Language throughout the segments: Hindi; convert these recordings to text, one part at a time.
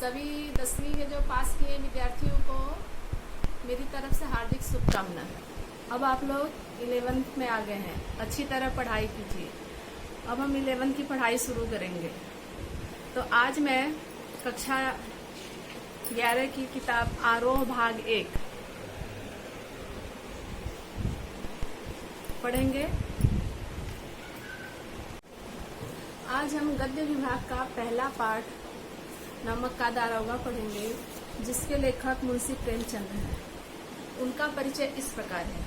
सभी 10वीं के जो पास किए विद्यार्थियों को मेरी तरफ से हार्दिक शुभकामनाएं। अब आप लोग 11th में आ गए हैं, अच्छी तरह पढ़ाई कीजिए। अब हम 11th की पढ़ाई शुरू करेंगे। तो आज मैं कक्षा 11 की किताब आरोह भाग 1 पढ़ेंगे। आज हम गद्य विभाग का पहला पाठ नमक का दारोगा पढ़ेंगे, जिसके लेखक मुंशी प्रेमचंद हैं। उनका परिचय इस प्रकार है।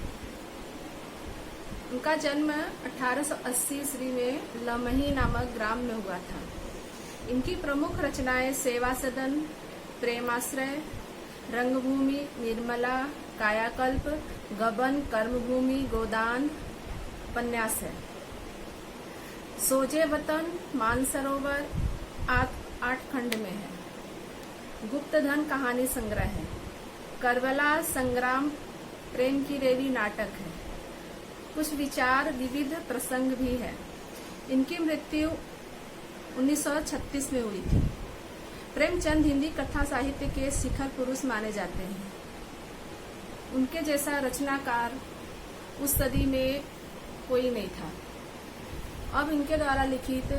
उनका जन्म 1880 ईस्वी में लमही नामक ग्राम में हुआ था। इनकी प्रमुख रचनाएं सेवा सदन, प्रेमाश्रय, रंगभूमि, निर्मला, कायाकल्प, गबन, कर्मभूमि, गोदान, उपन्यास है। सोजे वतन, मानसरोवर 8 खंड में है। गुप्तधन कहानी संग्रह है। करबला संग्राम प्रेम की रेवी नाटक है। कुछ विचार विविध प्रसंग भी है। इनकी मृत्यु 1936 में हुई थी। प्रेमचंद हिंदी कथा साहित्य के शिखर पुरुष माने जाते हैं। उनके जैसा रचनाकार उस सदी में कोई नहीं था। अब इनके द्वारा लिखित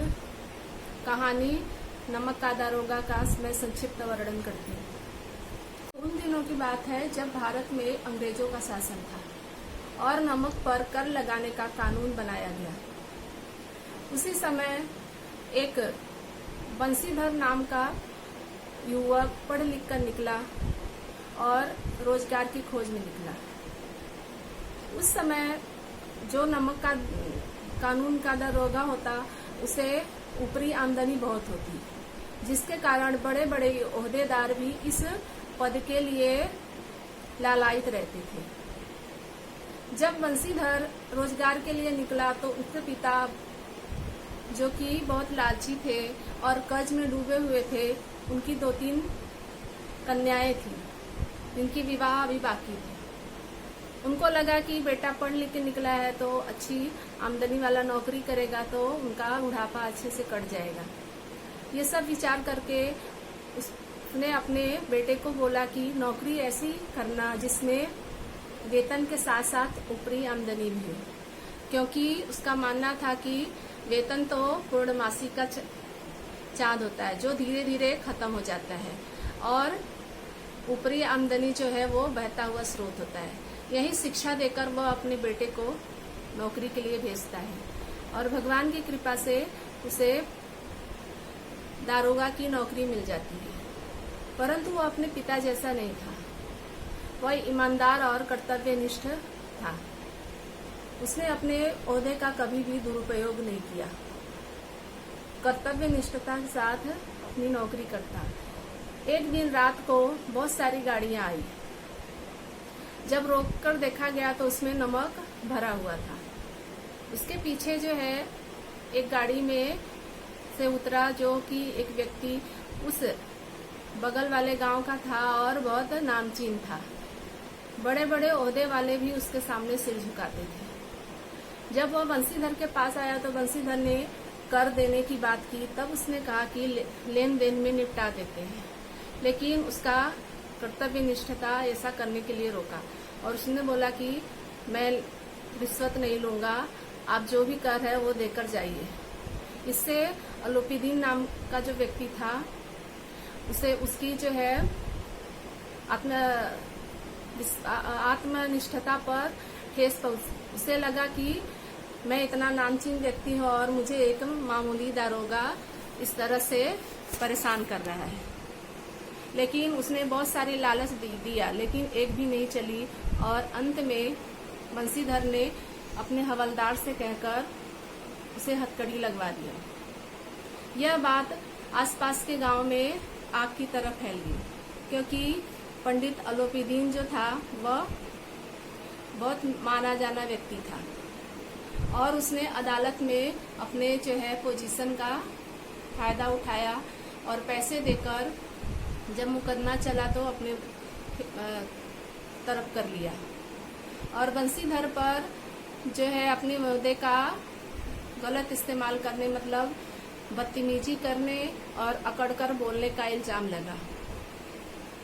कहानी नमक का दारोगा का मैं संक्षिप्त वर्णन करती हूँ। उन दिनों की बात है जब भारत में अंग्रेजों का शासन था और नमक पर कर लगाने का कानून बनाया गया। उसी समय एक बंसीधर नाम का युवक पढ़ लिख कर निकला और रोजगार की खोज में निकला। उस समय जो नमक का कानून का दारोगा होता, उसे ऊपरी आमदनी बहुत होती, जिसके कारण बड़े बड़े ओहदेदार भी इस पद के लिए लालायित रहते थे। जब बंसीधर रोजगार के लिए निकला तो उसके पिता, जो कि बहुत लालची थे और कर्ज में डूबे हुए थे, उनकी 2-3 कन्याएं थी जिनकी विवाह अभी बाकी थी। उनको लगा कि बेटा पढ़ लिख के निकला है तो अच्छी आमदनी वाला नौकरी करेगा तो उनका बुढ़ापा अच्छे से कट जाएगा। ये सब विचार करके उसने अपने बेटे को बोला कि नौकरी ऐसी करना जिसमें वेतन के साथ साथ ऊपरी आमदनी भी हो, क्योंकि उसका मानना था कि वेतन तो पूर्णमासी का चांद होता है जो धीरे धीरे खत्म हो जाता है, और ऊपरी आमदनी जो है वो बहता हुआ स्रोत होता है। यही शिक्षा देकर वह अपने बेटे को नौकरी के लिए भेजता है और भगवान की कृपा से उसे दारोगा की नौकरी मिल जाती है। परंतु वह अपने पिता जैसा नहीं था। वह ईमानदार और कर्तव्यनिष्ठ था। उसने अपने ओहदे का कभी भी दुरुपयोग नहीं किया। कर्तव्यनिष्ठता के साथ अपनी नौकरी करता। एक दिन रात को बहुत सारी गाड़ियां आई। जब रोककर देखा गया तो उसमें नमक भरा हुआ था। उसके पीछे जो है एक गाड़ी में से उतरा, जो कि एक व्यक्ति उस बगल वाले गांव का था और बहुत नामचीन था। बड़े बड़े ओहदे वाले भी उसके सामने सिर झुकाते थे। जब वह बंसीधर के पास आया तो बंसीधर ने कर देने की बात की। तब उसने कहा कि लेन देन में निपटा देते हैं, लेकिन उसका कर्तव्य निष्ठता ऐसा करने के लिए रोका और उसने बोला कि मैं रिश्वत नहीं लूंगा, आप जो भी कर है वो देकर जाइए। इससे अलोपीदीन नाम का जो व्यक्ति था, उसे उसकी जो है आत्मनिष्ठता पर ठेस पहुंची। उसे लगा कि मैं इतना नामचीन व्यक्ति हूँ और मुझे एक मामूली दारोगा इस तरह से परेशान कर रहा है। लेकिन उसने बहुत सारी लालच दिया, लेकिन एक भी नहीं चली और अंत में बंसीधर ने अपने हवलदार से कहकर उसे हथकड़ी लगवा दिया। यह बात आसपास के गांव में आग की तरह फैल गई, क्योंकि पंडित अलोपीदीन जो था वह बहुत माना जाना व्यक्ति था और उसने अदालत में अपने जो है पोजीशन का फायदा उठाया और पैसे देकर जब मुकदमा चला तो अपने तरफ कर लिया और बंसीधर पर जो है अपने ओहदे का गलत इस्तेमाल करने, मतलब बदतमीजी करने और अकड़कर बोलने का इल्जाम लगा।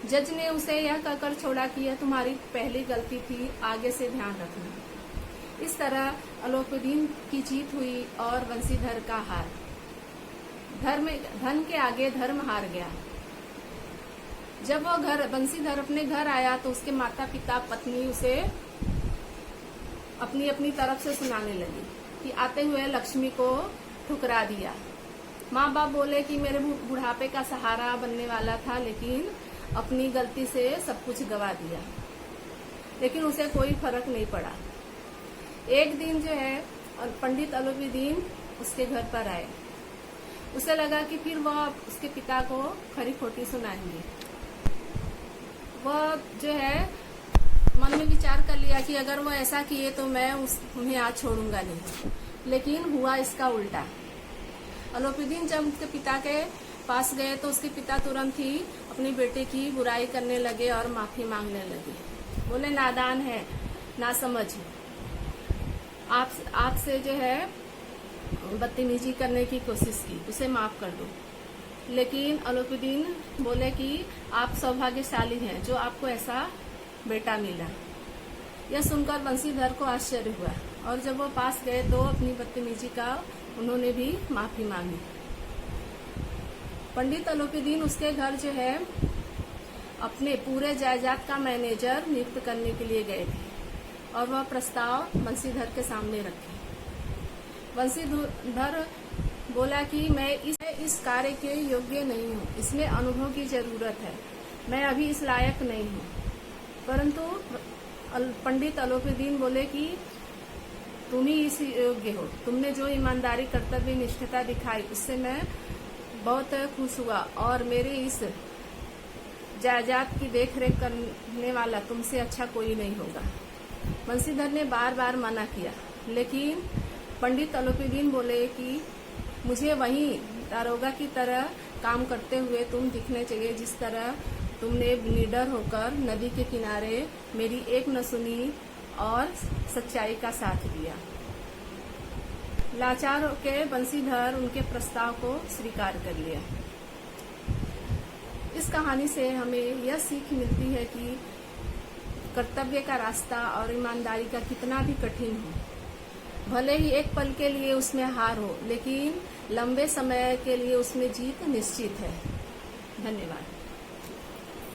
जज ने उसे यह कहकर छोड़ा कि यह तुम्हारी पहली गलती थी, आगे से ध्यान रखना। इस तरह अलोपीदीन की जीत हुई और बंसीधर का हार। धन के आगे धर्म हार गया। जब वो बंसीधर अपने घर आया तो उसके माता पिता पत्नी उसे अपनी अपनी तरफ से सुनाने लगी कि आते हुए लक्ष्मी को ठुकरा दिया। माँ बाप बोले कि मेरे बुढ़ापे का सहारा बनने वाला था, लेकिन अपनी गलती से सब कुछ गवा दिया। लेकिन उसे कोई फर्क नहीं पड़ा। एक दिन जो है पंडित अलोपीदीन उसके घर पर आए। उसे लगा कि फिर वह उसके पिता को खरी खोटी सुनाएंगे। वह जो है मन में विचार कर लिया कि अगर वो ऐसा किए तो मैं उन्हें आज छोड़ूंगा नहीं। लेकिन हुआ इसका उल्टा। अलोपीदीन जब उसके पिता के पास गए तो उसके पिता तुरंत ही अपनी बेटे की बुराई करने लगे और माफी मांगने लगे। बोले नादान है, ना समझ, आपसे जो है बदतमीजी करने की कोशिश की, उसे माफ कर दो। लेकिन अलोपीदीन बोले कि आप सौभाग्यशाली हैं जो आपको ऐसा बेटा मिला। यह सुनकर बंसीधर को आश्चर्य हुआ और जब वो पास गए तो अपनी बदतमीजी का उन्होंने भी माफी मांगी। पंडित अलोपीदीन उसके घर जो है अपने पूरे जायदाद का मैनेजर नियुक्त करने के लिए गए थे और वह प्रस्ताव बंसीधर के सामने रखे। बंसीधर बोला कि मैं इस कार्य के योग्य नहीं हूँ, इसमें अनुभव की जरूरत है, मैं अभी इस लायक नहीं हूँ। परंतु पंडित अलोपीदीन बोले कि तुम ही इस योग्य हो, तुमने जो ईमानदारी कर्तव्य निष्ठता दिखाई उससे मैं बहुत खुश हुआ और मेरे इस जायदाद की देखरेख करने वाला तुमसे अच्छा कोई नहीं होगा। बंसीधर ने बार बार मना किया, लेकिन पंडित अलोपीदीन बोले कि मुझे वहीं दारोगा की तरह काम करते हुए तुम दिखने चाहिए, जिस तरह तुमने निडर होकर नदी के किनारे मेरी एक न सुनी और सच्चाई का साथ दिया। लाचार होकर बंसीधर उनके प्रस्ताव को स्वीकार कर लिया। इस कहानी से हमें यह सीख मिलती है कि कर्तव्य का रास्ता और ईमानदारी का कितना भी कठिन हो, भले ही एक पल के लिए उसमें हार हो, लेकिन लंबे समय के लिए उसमें जीत निश्चित है। धन्यवाद।